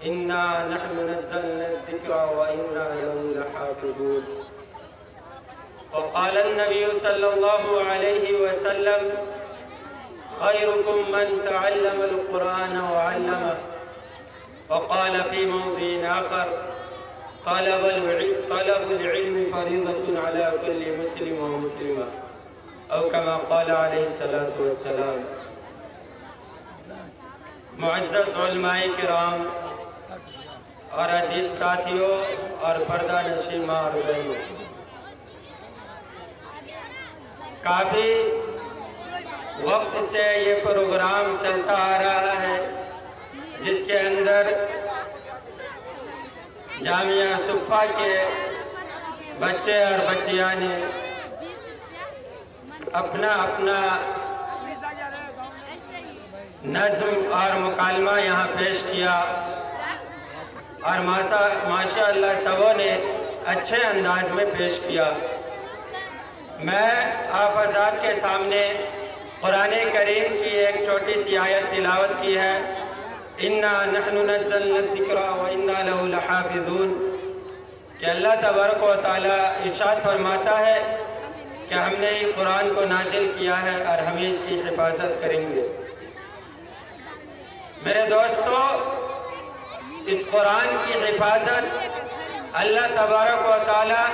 إنا نحن نزلنا الذكر وإنا له لحافظون. وقال النبي صلى الله عليه وسلم خيركم من تعلم القرآن وعلمه. وقال في موضع آخر طلب العلم فريضة على كل مسلم ومسلمة، أو كما قال عليه الصلاة والسلام. معزز علماء کرام اور عزیز ساتھیوں اور پردہ نشین ماں اور بہنوں، کافی وقت سے یہ پروگرام چلتا آ رہا ہے جس کے اندر جامعہ صفا کے بچے اور بچیاں نے اپنا نظم اور مکالمہ یہاں پیش کیا اور ماشاءاللہ سبوں نے اچھے انداز میں پیش کیا. میں آپ حضرات کے سامنے قرآن کریم کی ایک چھوٹی سی آیت تلاوت کی ہے. اِنَّا نَحْنُ نَزَّلْنَا الذِّكْرَ وَإِنَّا لَهُ لَحَافِظُونَ کہ اللہ تبارک و تعالیٰ ارشاد فرماتا ہے کہ ہم نے قرآن کو نازل کیا ہے اور ہم اس کی حفاظت کریں گے. میرے دوستو، اس قرآن کی حفاظت اللہ تبارک و تعالیٰ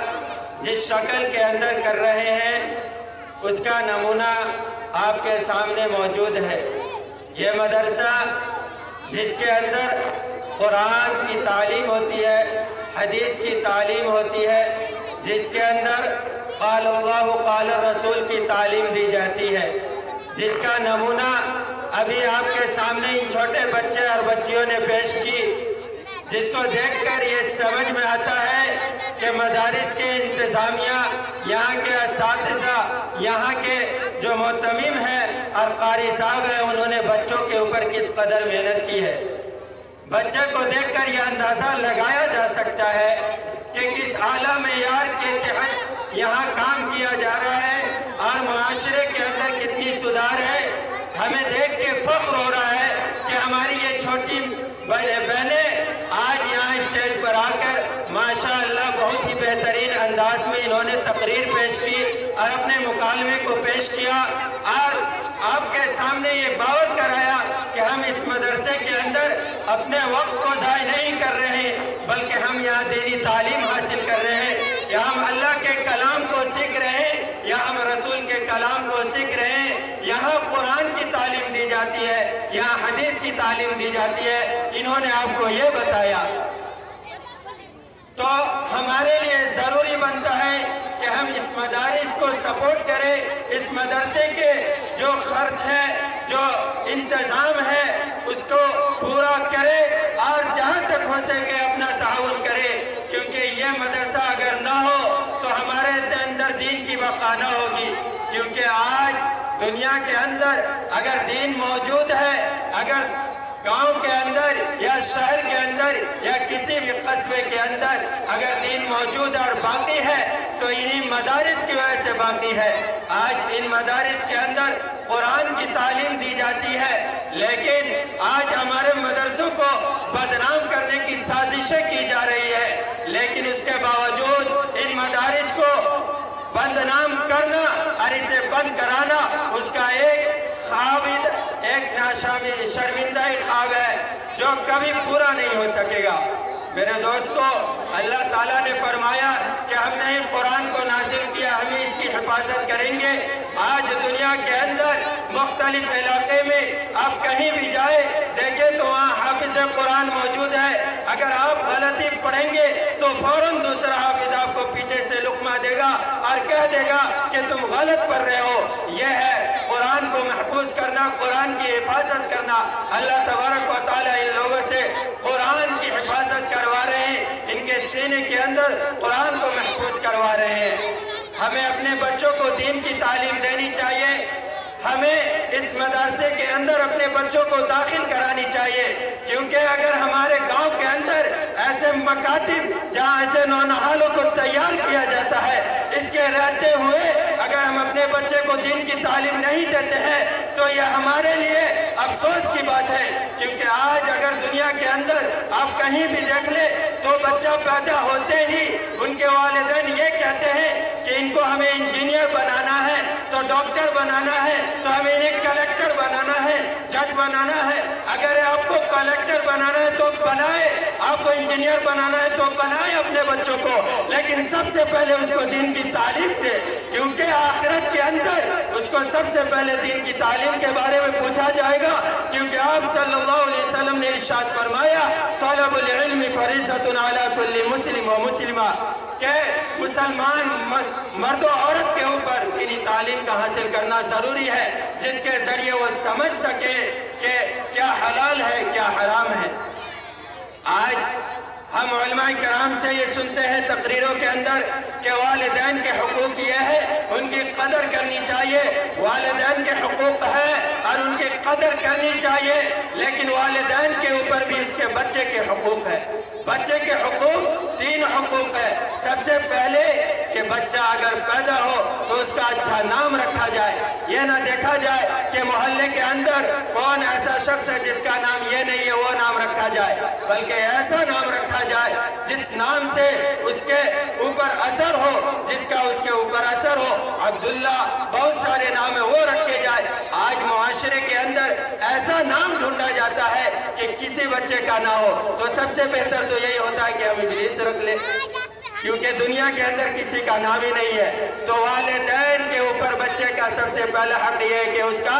جس شکل کے اندر کر رہے ہیں اس کا نمونہ آپ کے سامنے موجود ہے. یہ مدرسہ جس کے اندر قرآن کی تعلیم ہوتی ہے، حدیث کی تعلیم ہوتی ہے، جس کے اندر قال اللہ قال الرسول کی تعلیم دی جاتی ہے، جس کا نمونہ ابھی آپ کے سامنے ہی چھوٹے بچے اور بچیوں نے پیش کی، جس کو دیکھ کر یہ سمجھ میں آتا ہے کہ مدارس کے انتظامیہ، یہاں کے اساتذہ، یہاں کے جو معتمم ہیں اور قاری صاحب ہیں، انہوں نے بچوں کے اوپر کس قدر محنت کی ہے. بچے کو دیکھ کر یہ اندازہ لگایا جا سکتا ہے کہ کس اعلیٰ معیار کے تحت یہاں کام کیا جا رہا ہے اور معاشرے کے اندر کتنی سدھار ہے. ہمیں دیکھ کے فخر ہو رہا ہے کہ ہماری یہ چھوٹی بہنیں آج یہاں اسٹیج پر آ کر ماشاءاللہ بہت ہی بہترین انداز میں انہوں نے تقریر پیش کی اور اپنے مکالمے کو پیش کیا اور آپ کے سامنے یہ باور کرایا کہ ہم اس مدرسے کے اندر اپنے وقت کو ضائع نہیں کر رہے ہیں، بلکہ ہم یہاں دینی تعلیم حاصل کر رہے ہیں. یہاں ہم اللہ کے کلام کو سیکھ رہے ہیں، یہاں ہم رسول کے کلام کو سیکھ رہے ہیں. یہاں قرآن کی تعلیم دی جاتی ہے، یہاں حدیث کی تعلیم دی جاتی ہے. انہوں نے آپ کو یہ بتایا. تو ہمارے لیے ضروری بنتا ہے کہ ہم اس مدارس کو سپورٹ کریں، اس مدرسے کے جو خرچ ہے، جو انتظام ہے، اس کو پورا کرے اور جہاں تک ہو سکے اپنا تعاون کرے، کیونکہ یہ مدرسہ اگر نہ ہو تو ہمارے اندر دین کی بقا نہ ہوگی. کیونکہ آج دنیا کے اندر اگر دین موجود ہے، اگر گاؤں کے اندر یا شہر کے اندر یا کسی بھی قصبے کے اندر اگر دین موجود اور باقی ہے تو انہی مدارس کی وجہ سے باقی ہے. آج ان مدارس کے اندر قرآن کی تعلیم دی جاتی ہے، لیکن آج ہمارے مدرسوں کو بدنام کرنے کی سازشیں کی جا رہی ہے. لیکن اس کے باوجود ان مدارس کو بدنام کرنا اور اسے بند کرانا اس کا ایک شرمندہ خواب ہے جو کبھی پورا نہیں ہو سکے گا. میرے دوستو، اللہ تعالیٰ نے فرمایا کہ ہم نے قرآن کو نازل کیا، ہم اس کی حفاظت کریں گے. آج دنیا کے اندر مختلف علاقے میں آپ کہیں بھی جائے دیکھیں تو وہاں حافظ قرآن موجود ہے. اگر آپ غلطی پڑھیں گے تو فوراً دوسرا حافظ آپ کو پیچھے سے لقمہ دے گا اور کہہ دے گا کہ تم غلط پڑھ رہے ہو. یہ ہے قرآن کو محفوظ کرنا، قرآن کی حفاظت کرنا. اللہ تبارک و تعالیٰ ان لوگوں سے قرآن کی حفاظت کروا رہے ہیں، ان کے سینے کے اندر قرآن کو محفوظ کروا رہے ہیں. ہمیں اپنے بچوں کو دین کی تعلیم دینی چاہیے. ہمیں اس مدرسے کے اندر اپنے بچوں کو داخل کرانی چاہیے، کیونکہ اگر ہمارے گاؤں کے اندر ایسے مکاتب جہاں ایسے نونہالوں کو تیار کیا جاتا ہے، اس کے رہتے ہوئے اگر ہم اپنے بچے کو دین کی تعلیم نہیں دیتے ہیں تو یہ ہمارے لیے افسوس کی بات ہے. کیونکہ آج اگر دنیا کے اندر آپ کہیں بھی دیکھ لیں تو بچہ پیدا ہوتے ہی ان کے والدین یہ کہتے ہیں کہ ان کو ہمیں انجینئر بنانا ہے، تو ڈاکٹر بنانا ہے، تو ہمیں انہیں کلیکٹر بنانا ہے، جج بنانا ہے۔ اگر آپ کو کلیکٹر بنانا ہے تو بنائے، آپ کو انجینئر بنانا ہے تو بنائے اپنے بچوں کو، لیکن سب سے پہلے اس کو دین کی تعلیم دے، کیونکہ آخرت کے اندر اس کو سب سے پہلے دین کی تعلیم کے بارے میں پوچھا جائے گا، کیونکہ آپ صلی اللہ علیہ وسلم نے ارشاد فرمایا طلب العلم فریضۃ علی کل مسلم و مسلمہ، کہ مسلمان مرد و عورت کے اوپر دینی تعلیم کا حاصل کرنا ضروری ہے، جس کے ذریعے وہ سمجھ سکے کہ کیا حلال ہے کیا حرام ہے۔ آج ہم علماء کرام سے یہ سنتے ہیں تقریروں کے اندر کہ والدین کے حقوق یہ ہے، ان کی قدر کرنی چاہیے، والدین کے حقوق ہے اور ان کی قدر کرنی چاہیے، لیکن والدین کے اوپر بھی اس کے بچے کے حقوق ہے۔ بچے کے حقوق 3 حقوق ہے۔ سب سے پہلے کہ بچہ اگر پیدا ہو تو اس کا اچھا نام رکھا جائے، یہ نہ دیکھا جائے کہ محلے کے اندر کون ایسا شخص ہے جس کا نام یہ نہیں ہے وہ نام رکھا جائے، بلکہ ایسا نام رکھا جائے جس نام سے اس کے اوپر اثر ہو، جس کا اس کے اوپر اثر ہو۔ عبداللہ، بہت سارے نام ہیں، وہ رکھے جائے۔ آج معاشرے کے اندر ایسا نام ڈھونڈا جاتا ہے کہ کسی بچے کا نہ ہو، تو سب سے بہتر تو یہی ہوتا ہے کہ ہم ابلیس رکھ لیں، کیونکہ دنیا کے اندر کسی کا نام ہی نہیں ہے۔ تو والدین کے اوپر بچے کا سب سے پہلا حق یہ ہے کہ اس کا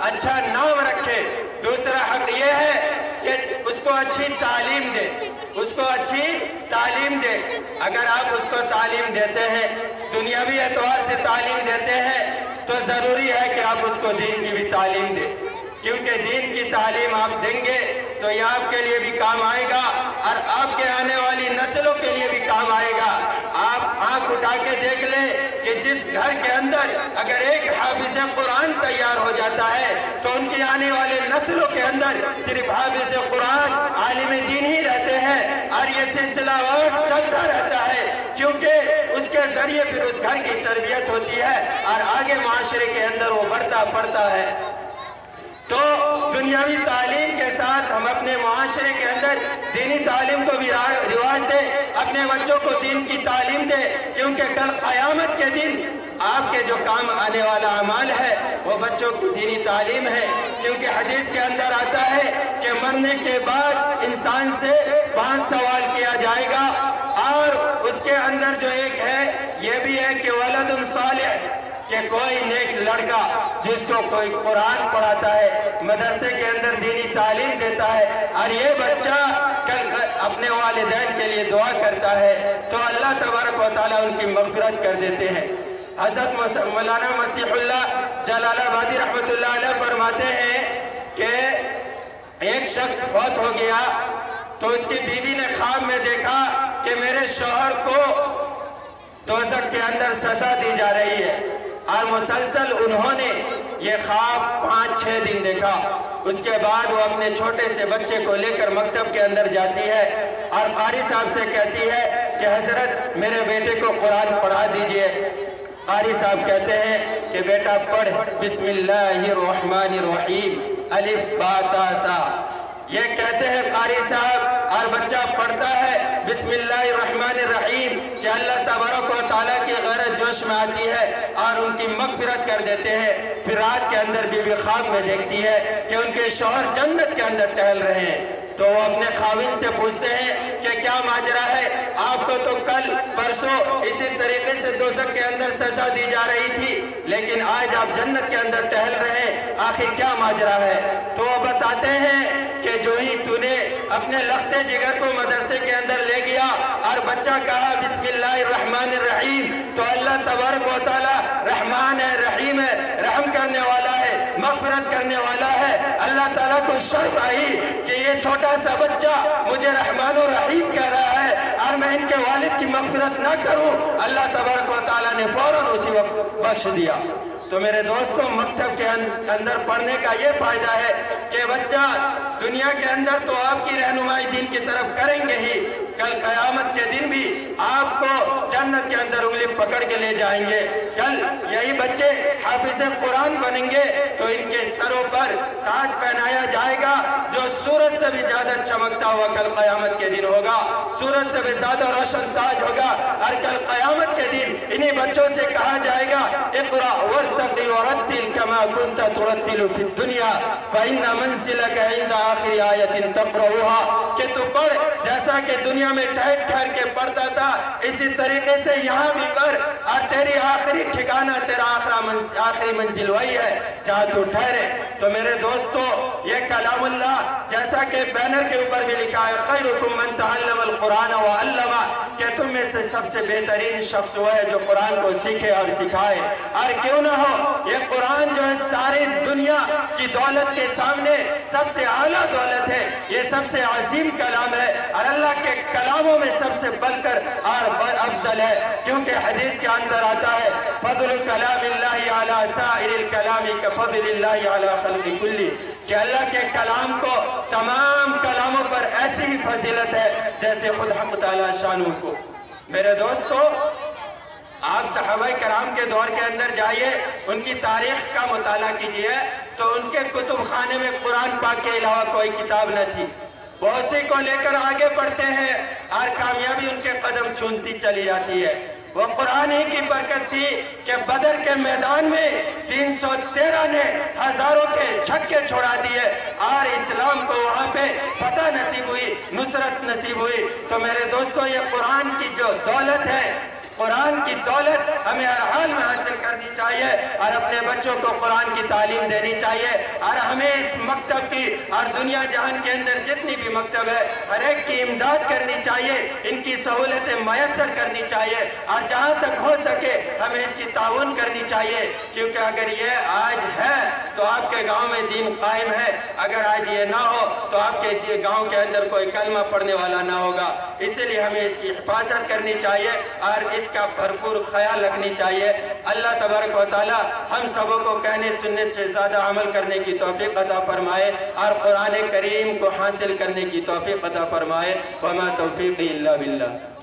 اچھا نام رکھے۔ دوسرا حق یہ ہے کہ اس کو اچھی تعلیم دے، اس کو اچھی تعلیم دے۔ اگر آپ اس کو تعلیم دیتے ہیں، دنیاوی اعتبار سے تعلیم دیتے ہیں، تو ضروری ہے کہ آپ اس کو دین کی بھی تعلیم دیں، کیونکہ دین کی تعلیم آپ دیں گے تو یہ آپ کے لیے بھی کام آئے گا اور آپ کے آنے والی نسلوں کے لیے بھی کام آئے گا۔ آپ آنکھ اٹھا کے دیکھ لیں کہ جس گھر کے اندر اگر ایک حافظ قرآن تیار ہو جاتا ہے تو ان کی آنے والے نسلوں کے اندر صرف حافظ قرآن، عالم دین ہی رہتے ہیں، اور یہ سلسلہ وقت چلتا رہتا ہے، کیونکہ اس کے ذریعے پھر اس گھر کی تربیت ہوتی ہے اور آگے معاشرے کے اندر وہ بڑھتا پڑتا ہے۔ تو دنیاوی تعلیم کے ساتھ ہم اپنے معاشرے کے اندر دینی تعلیم کو بھی رواج دیں، اپنے بچوں کو دین کی تعلیم دیں، کیونکہ کل قیامت کے دن آپ کے جو کام آنے والا اعمال ہے وہ بچوں کی دینی تعلیم ہے، کیونکہ حدیث کے اندر آتا ہے کہ مرنے کے بعد انسان سے 5 سوال کیا جائے گا، اور اس کے اندر جو ایک ہے یہ بھی ہے کہ ولد صالح، کہ کوئی نیک لڑکا جس کو کوئی قرآن پڑھاتا ہے، مدرسے کے اندر دینی تعلیم دیتا ہے، اور یہ بچہ کل اپنے والدین کے لیے دعا کرتا ہے تو اللہ تبارک و تعالیٰ ان کی مغفرت کر دیتے ہیں۔ حضرت مولانا مسیح اللہ جلال آبادی رحمۃ اللہ علیہ فرماتے ہیں کہ ایک شخص فوت ہو گیا تو اس کی بیوی نے خواب میں دیکھا کہ میرے شوہر کو دوزخ کے اندر سزا دی جا رہی ہے، اور مسلسل انہوں نے یہ خواب 5-6 دن دیکھا۔ اس کے بعد وہ اپنے چھوٹے سے بچے کو لے کر مکتب کے اندر جاتی ہے اور قاری صاحب سے کہتی ہے کہ حضرت میرے بیٹے کو قرآن پڑھا دیجئے۔ قاری صاحب کہتے ہیں کہ بیٹا پڑھ بسم اللہ الرحمن الرحیم الف با تا تا، یہ کہتے ہیں قاری صاحب اور بچہ پڑھتا ہے بسم اللہ الرحمن الرحیم، کہ اللہ تبارک و تعالیٰ کی غیرت جوش میں آتی ہے اور ان کی مغفرت کر دیتے ہیں۔ پھر رات کے اندر بیوی خواب میں دیکھتی ہے کہ ان کے شوہر جنت کے اندر ٹہل رہے ہیں، تو وہ اپنے خاوند سے پوچھتے ہیں کہ کیا ماجرا ہے، آپ کو تو کل پرسوں اسی طریقے سے دوزخ کے اندر سزا دی جا رہی تھی، لیکن آج آپ جنت کے اندر ٹہل رہے ہیں، آخر کیا ماجرا ہے؟ تو وہ بتاتے ہیں کہ جو ہی تو نے اپنے لختے جگر کو مدرسے کے اندر لے گیا اور بچہ کہا بسم اللہ الرحمن الرحیم، تو اللہ تبارک و تعالیٰ رحمان ہے، رحیم ہے، رحم کرنے والا ہے، مغفرت کرنے والا ہے۔ اللہ تعالیٰ کو شرم آئی کہ یہ چھوٹا سا بچہ مجھے رحمان و رحیم کہہ رہا ہے اور میں ان کے والد کی مغفرت نہ کروں، اللہ تبارک و تعالیٰ نے فوراً اسی وقت بخش دیا۔ تو میرے دوستوں، مکتب کے اندر پڑھنے کا یہ فائدہ ہے کہ بچہ دنیا کے اندر تو آپ کی رہنمائی دین کی طرف کریں گے ہی، کل قیامت کے دن بھی آپ کو جنت کے اندر انگلی پکڑ کے لے جائیں گے۔ کل یہی بچے حافظ قرآن بنیں گے تو ان کے سروں پر تاج پہنایا جائے گا جو سورج سے بھی زیادہ چمکتا ہوا کل قیامت کے دن ہوگا، سورج سے بھی زیادہ روشن تاج ہوگا، اور کل قیامت کے دن انہی بچوں سے کہا جائے گا اقرأ وارتقی ورتل کما کنت ترتل فی الدنیا فإن منزلک عند آخر آیت تقرأها، کہ تو پڑھ جیسا کہ دنیا میں ٹھہر کے پڑھتا تھا اسی طریقے سے یہاں بھی پڑھ، اور تیری آخری ٹھکانہ تیرا آخری منزل وہی ہے جہاں تو ٹھہرے۔ تو میرے دوستو یہ کلام اللہ جیسا کہ بینر کے اوپر بھی لکھا ہے خیرکم من تعلم القرآن وعلمہ، کہ تم میں سے سب سے بہترین شخص وہ ہے جو قرآن کو سیکھے اور سکھائے۔ اور کیوں نہ ہو یہ قرآن جو ہے ساری دنیا کی دولت کے سامنے سب سے اعلیٰ دولت ہے، یہ سب سے عظیم کلام ہے اور اللہ کے کلاموں میں سب سے بڑھ کر اور افضل ہے، کیونکہ حدیث کے اندر آتا ہے فضل کلام اللہ علی سائر الکلام کفضل اللہ علی خلق کلی، کہ اللہ کے کلام کو تمام کلاموں پر ایسی ہی فضیلت ہے جیسے خود حق تعالی شانہ کو۔ میرے دوستو آپ صحابہ کرام کے دور کے اندر جائیے، ان کی تاریخ کا مطالعہ کیجئے تو ان کے کتب خانے میں قرآن پاک کے علاوہ کوئی کتاب نہ تھی، وہ اسی کو لے کر آگے بڑھتے ہیں اور کامیابی ان کے قدم چونتی چلی جاتی ہے۔ وہ قرآن ہی کی برکت تھی کہ بدر کے میدان میں 313 نے ہزاروں کے چھکے چھوڑا دیے اور اسلام کو وہاں پہ فتح نصیب ہوئی، نصرت نصیب ہوئی۔ تو میرے دوستو یہ قرآن کی جو دولت ہے، قرآن کی دولت ہمیں ہر حال میں حاصل کرنی چاہیے اور اپنے بچوں کو قرآن کی تعلیم دینی چاہیے، اور ہمیں اس مکتب کی اور دنیا جہان کے اندر جتنی بھی مکتب ہے ہر ایک کی امداد کرنی چاہیے، ان کی سہولتیں میسر کرنی چاہیے، اور جہاں تک ہو سکے ہمیں اس کی تعاون کرنی چاہیے، کیونکہ اگر یہ آج ہے تو آپ کے گاؤں میں دین قائم ہے، اگر آج یہ نہ ہو تو آپ کے گاؤں کے اندر کوئی کلمہ پڑھنے والا نہ ہوگا۔ اسی لیے ہمیں اس کی حفاظت کرنی چاہیے اور اس کا بھرپور خیال رکھنی چاہیے۔ اللہ تبارک و تعالی ہم سبوں کو کہنے سننے سے زیادہ عمل کرنے کی توفیق عطا فرمائے اور قرآن کریم کو حاصل کرنے کی توفیق عطا فرمائے۔ وما توفیقی الا باللہ۔